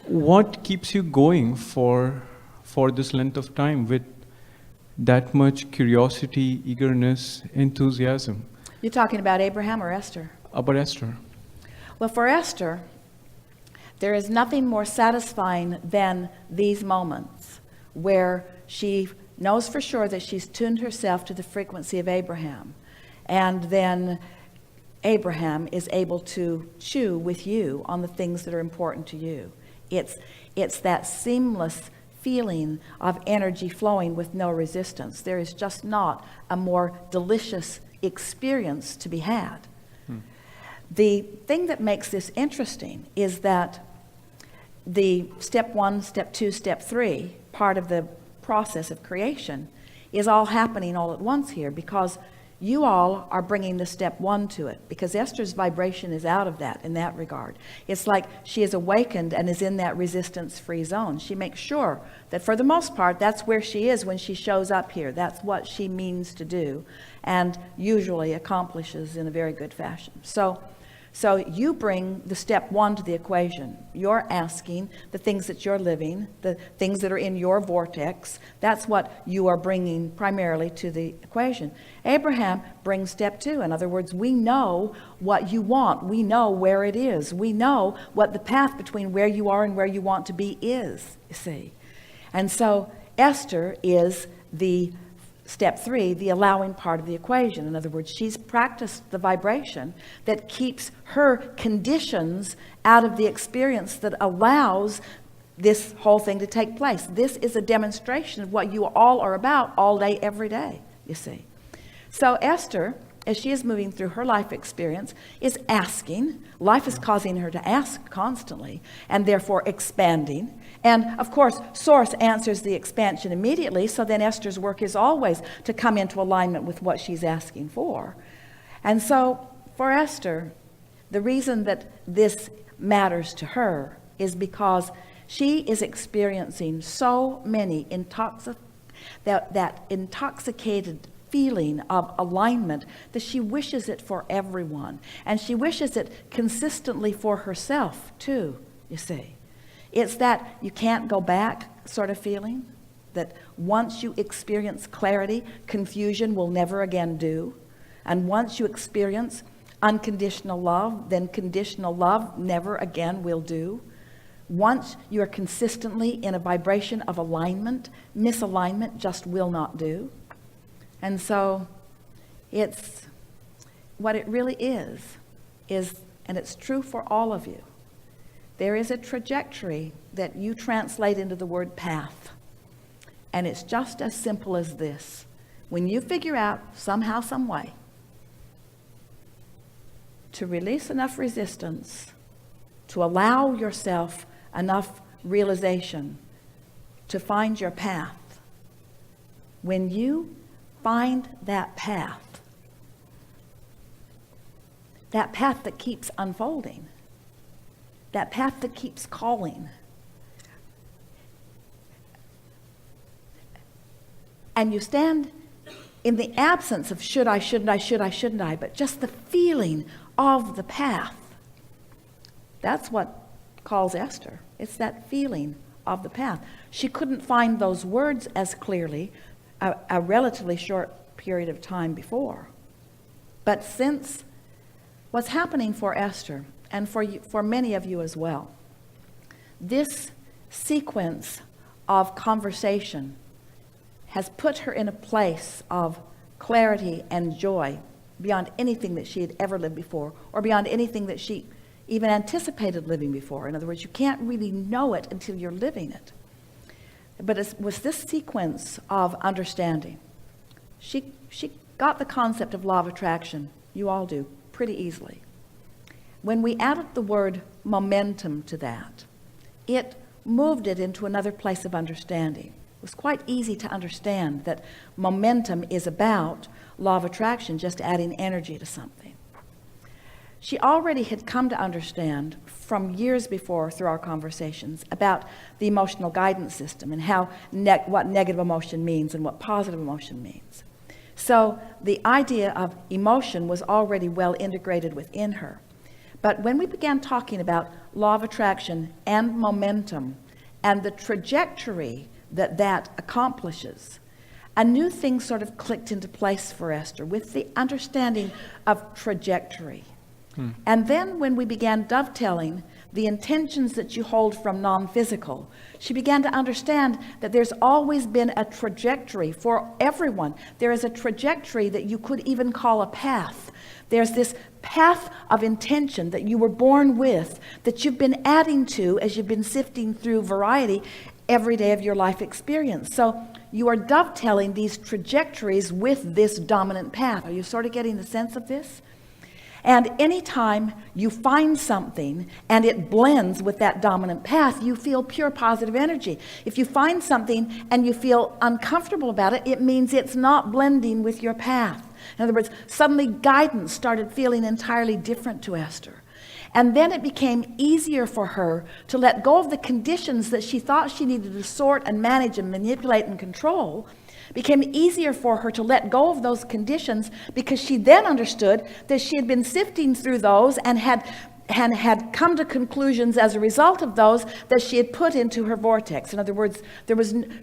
What keeps you going for this length of time with that much curiosity, eagerness, enthusiasm? You're talking about Abraham or Esther? About Esther. Well, for Esther, there is nothing more satisfying than these moments where she knows for sure that she's tuned herself to the frequency of Abraham. And then Abraham is able to chew with you on the things that are important to you. It's that seamless feeling of energy flowing with no resistance. There is just not a more delicious experience to be had. The thing that makes this interesting is that the step 1, step 2, step 3 part of the process of creation is all happening all at once here, because you all are bringing the step 1 to it, because Esther's vibration is out of that in that regard. It's like she is awakened and is in that resistance-free zone. She makes sure that for the most part, that's where she is when she shows up here. That's what she means to do, and usually accomplishes in a very good fashion. So you bring the step 1 to the equation. You're asking the things that you're living, the things that are in your vortex. That's what you are bringing primarily to the equation. Abraham brings step 2. In other words, we know what you want. We know where it is. We know what the path between where you are and where you want to be is, you see. And so Esther is the step 3, the allowing part of the equation. In other words, she's practiced the vibration that keeps her conditions out of the experience that allows this whole thing to take place. This is a demonstration of what you all are about all day, every day, you see. So Esther, as she is moving through her life experience, is asking. Life is causing her to ask constantly, and therefore expanding. And of course, Source answers the expansion immediately, so then Esther's work is always to come into alignment with what she's asking for. And so for Esther, the reason that this matters to her is because she is experiencing so many that intoxicated feeling of alignment that she wishes it for everyone. And she wishes it consistently for herself too, you see. It's that you can't go back sort of feeling, that once you experience clarity, confusion will never again do. And once you experience unconditional love, then conditional love never again will do. Once you are consistently in a vibration of alignment, misalignment just will not do. And so it's what it really is, and it's true for all of you. There is a trajectory that you translate into the word path. And it's just as simple as this. When you figure out somehow, some way to release enough resistance, to allow yourself enough realization to find your path, when you find that path that keeps unfolding, that path that keeps calling, and you stand in the absence of should I, shouldn't I, but just the feeling of the path. That's what calls Esther. It's that feeling of the path. She couldn't find those words as clearly a relatively short period of time before. But since what's happening for Esther, and for many of you as well, this sequence of conversation has put her in a place of clarity and joy beyond anything that she had ever lived before, or beyond anything that she even anticipated living before. In other words, you can't really know it until you're living it. But it was this sequence of understanding. She got the concept of law of attraction, you all do, pretty easily. When we added the word momentum to that, it moved it into another place of understanding. It was quite easy to understand that momentum is about law of attraction, just adding energy to something. She already had come to understand from years before through our conversations about the emotional guidance system and how what negative emotion means and what positive emotion means. So the idea of emotion was already well integrated within her. But when we began talking about law of attraction and momentum and the trajectory that that accomplishes, a new thing sort of clicked into place for Esther with the understanding of trajectory. And then when we began dovetailing the intentions that you hold from non-physical, she began to understand that there's always been a trajectory for everyone. There is a trajectory that you could even call a path. There's this path of intention that you were born with, that you've been adding to as you've been sifting through variety every day of your life experience. So you are dovetailing these trajectories with this dominant path. Are you sort of getting the sense of this? And anytime you find something and it blends with that dominant path, you feel pure positive energy. If you find something and you feel uncomfortable about it, it means it's not blending with your path. In other words, suddenly guidance started feeling entirely different to Esther. And then it became easier for her to let go of the conditions that she thought she needed to sort and manage and manipulate and control. Became easier for her to let go of those conditions because she then understood that she had been sifting through those and had come to conclusions as a result of those that she had put into her vortex. In other words,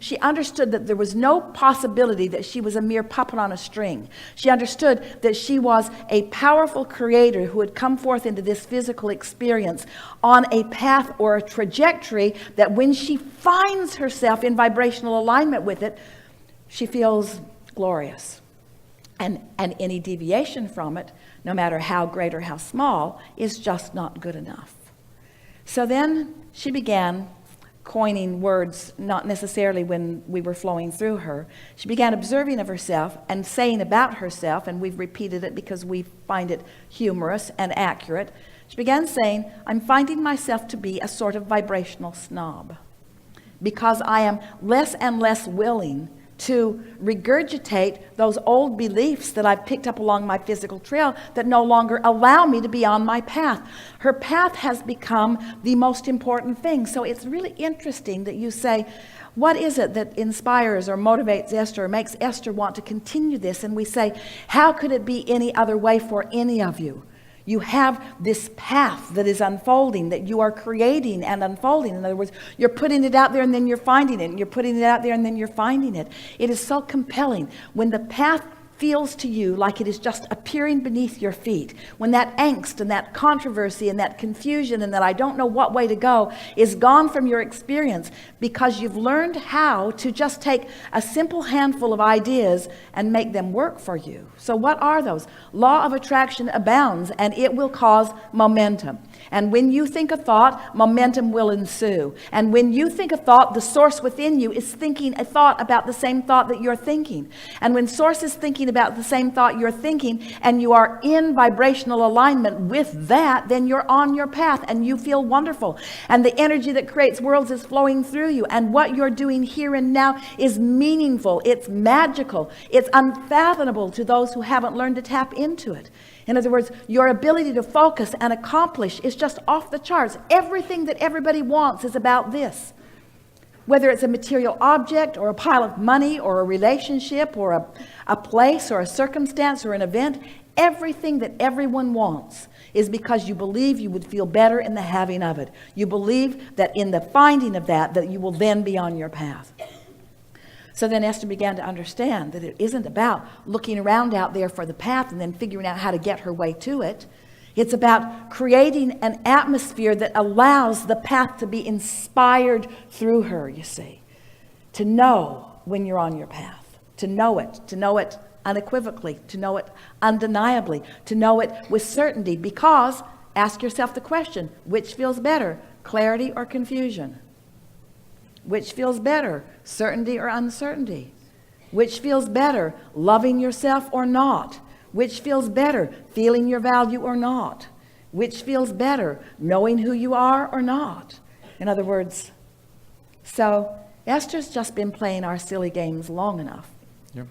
she understood that there was no possibility that she was a mere puppet on a string. She understood that she was a powerful creator who had come forth into this physical experience on a path or a trajectory that when she finds herself in vibrational alignment with it, she feels glorious. And any deviation from it, no matter how great or how small, is just not good enough. So then she began coining words, not necessarily when we were flowing through her. She began observing of herself and saying about herself, and we've repeated it because we find it humorous and accurate. She began saying, I'm finding myself to be a sort of vibrational snob because I am less and less willing to regurgitate those old beliefs that I've picked up along my physical trail that no longer allow me to be on my path. Her path has become the most important thing. So it's really interesting that you say, what is it that inspires or motivates Esther or makes Esther want to continue this? And we say, how could it be any other way for any of you? You have this path that is unfolding, that you are creating and unfolding. In other words, you're putting it out there and then you're finding it, and you're putting it out there and then you're finding it. It is so compelling. When the path feels to you like it is just appearing beneath your feet, when that angst and that controversy and that confusion and that I don't know what way to go is gone from your experience because you've learned how to just take a simple handful of ideas and make them work for you. So what are those? Law of attraction abounds, and it will cause momentum. And when you think a thought, momentum will ensue. And when you think a thought, the source within you is thinking a thought about the same thought that you're thinking. And when source is thinking about the same thought you're thinking, and you are in vibrational alignment with that, then you're on your path and you feel wonderful. And the energy that creates worlds is flowing through you. And what you're doing here and now is meaningful. It's magical. It's unfathomable to those who haven't learned to tap into it. In other words, your ability to focus and accomplish is just off the charts. Everything that everybody wants is about this. Whether it's a material object or a pile of money or a relationship or a place or a circumstance or an event, everything that everyone wants is because you believe you would feel better in the having of it. You believe that in the finding of that you will then be on your path. So then Esther began to understand that it isn't about looking around out there for the path and then figuring out how to get her way to it. It's about creating an atmosphere that allows the path to be inspired through her, you see. To know when you're on your path, to know it unequivocally, to know it undeniably, to know it with certainty. Because, ask yourself the question, which feels better, clarity or confusion? Which feels better, certainty or uncertainty? Which feels better, loving yourself or not? Which feels better, feeling your value or not? Which feels better, knowing who you are or not? In other words, so Esther's just been playing our silly games long enough. Yep.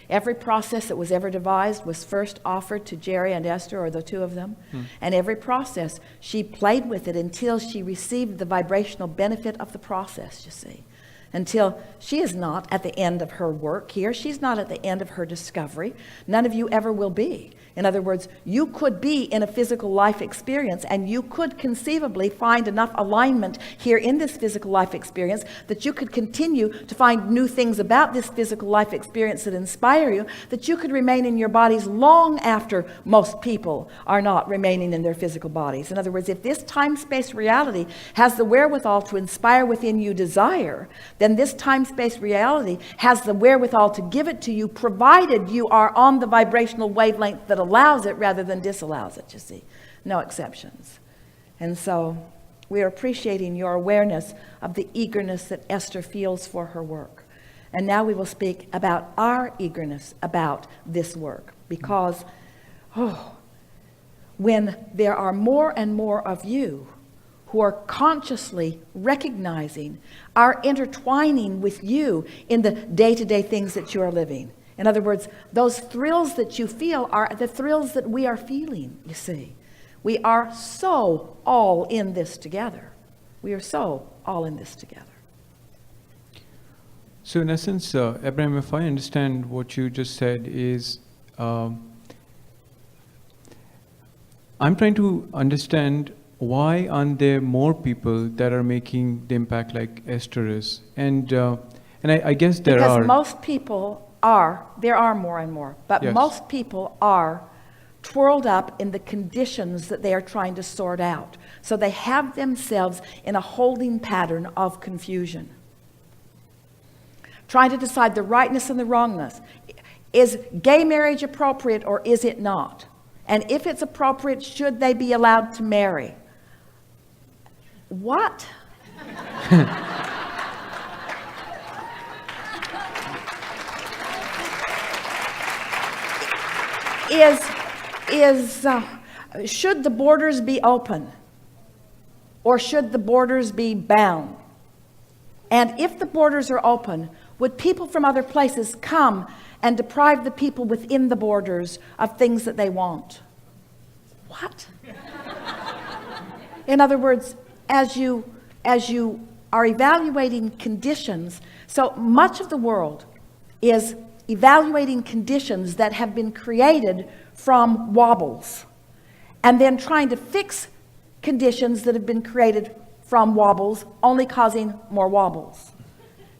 Every process that was ever devised was first offered to Jerry and Esther, or the two of them. And every process, she played with it until she received the vibrational benefit of the process, you see. until she is not at the end of her work here. She's not at the end of her discovery. None of you ever will be. In other words, you could be in a physical life experience, and you could conceivably find enough alignment here in this physical life experience that you could continue to find new things about this physical life experience that inspire you, that you could remain in your bodies long after most people are not remaining in their physical bodies. In other words, if this time-space reality has the wherewithal to inspire within you desire, then this time-space reality has the wherewithal to give it to you, provided you are on the vibrational wavelength that allows it rather than disallows it, you see. No exceptions. And so we are appreciating your awareness of the eagerness that Esther feels for her work. And now we will speak about our eagerness about this work, because when there are more and more of you who are consciously recognizing our intertwining with you in the day-to-day things that you are living. In other words, those thrills that you feel are the thrills that we are feeling, you see. We are so all in this together. We are so all in this together. So in essence, Abraham, if I understand what you just said is, I'm trying to understand why aren't there more people that are making the impact like Esther is? And I guess there because are. Because most people are, there are more and more, but Yes. most people are twirled up in the conditions that they are trying to sort out. So they have themselves in a holding pattern of confusion, trying to decide the rightness and the wrongness. Is gay marriage appropriate or is it not? And if it's appropriate, should they be allowed to marry? What? Should the borders be open or should the borders be bound? And if the borders are open, would people from other places come and deprive the people within the borders of things that they want? What? In other words, as you are evaluating conditions, so much of the world is evaluating conditions that have been created from wobbles, and then trying to fix conditions that have been created from wobbles, only causing more wobbles.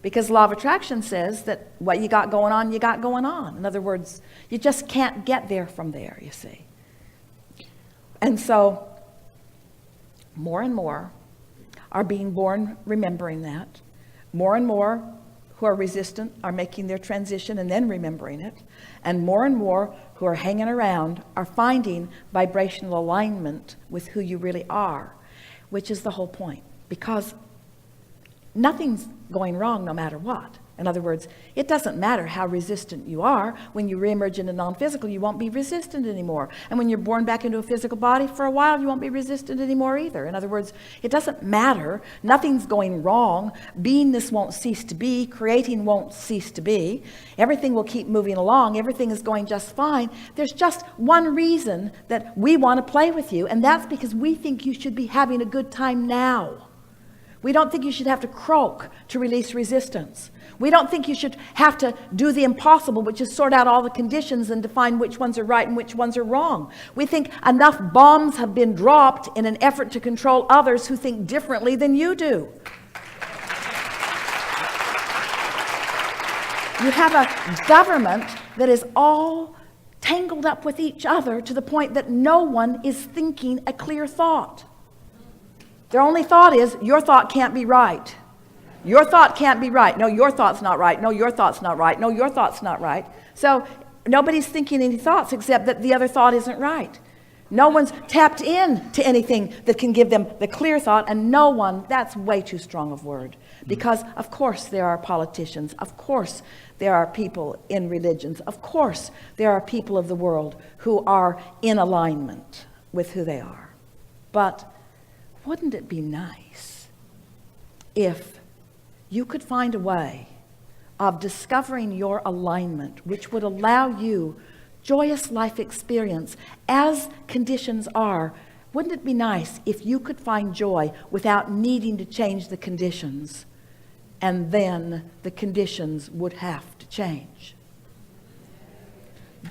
Because law of attraction says that what you got going on, you got going on. In other words, you just can't get there from there, you see. And so, more and more are being born remembering that. More and more who are resistant are making their transition and then remembering it. And more who are hanging around are finding vibrational alignment with who you really are, which is the whole point. Because nothing's going wrong no matter what. In other words, it doesn't matter how resistant you are. When you reemerge into non-physical, you won't be resistant anymore. And when you're born back into a physical body, for a while, you won't be resistant anymore either. In other words, it doesn't matter. Nothing's going wrong. Beingness won't cease to be. Creating won't cease to be. Everything will keep moving along. Everything is going just fine. There's just one reason that we want to play with you, and that's because we think you should be having a good time now. We don't think you should have to croak to release resistance. We don't think you should have to do the impossible, which is sort out all the conditions and define which ones are right and which ones are wrong. We think enough bombs have been dropped in an effort to control others who think differently than you do. You have a government that is all tangled up with each other to the point that no one is thinking a clear thought. Their only thought is, your thought can't be right. Your thought can't be right. No, your thought's not right. No, your thought's not right. No, your thought's not right. So nobody's thinking any thoughts except that the other thought isn't right. No one's tapped in to anything that can give them the clear thought, and no one, that's way too strong of word. Because of course there are politicians. Of course there are people in religions. Of course there are people of the world who are in alignment with who they are. But wouldn't it be nice if you could find a way of discovering your alignment, which would allow you joyous life experience as conditions are? Wouldn't it be nice if you could find joy without needing to change the conditions? and then the conditions would have to change.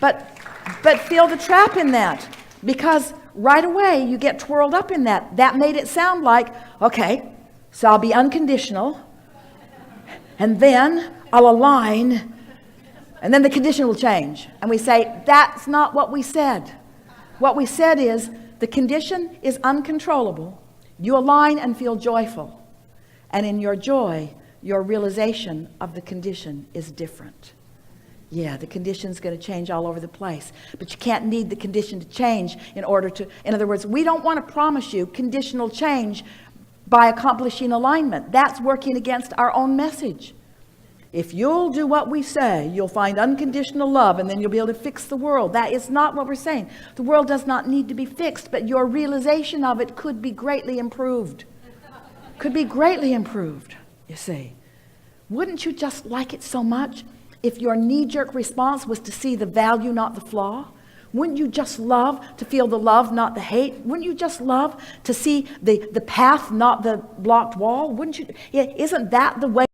But feel the trap in that, because right away you get twirled up in that. That made it sound like, okay, so I'll be unconditional, and then I'll align, and then the condition will change. And we say, that's not what we said. What we said is, the condition is uncontrollable. You align and feel joyful. And in your joy, your realization of the condition is different. Yeah, the condition's going to change all over the place. But you can't need the condition to change in order to... In other words, we don't want to promise you conditional change by accomplishing alignment. That's working against our own message. If you'll do what we say, you'll find unconditional love, and then you'll be able to fix the world. That is not what we're saying. The world does not need to be fixed, but your realization of it could be greatly improved. Could be greatly improved, you see. Wouldn't you just like it so much if your knee-jerk response was to see the value, not the flaw? Wouldn't you just love to feel the love, not the hate? Wouldn't you just love to see the path, not the blocked wall? Wouldn't you? Isn't that the way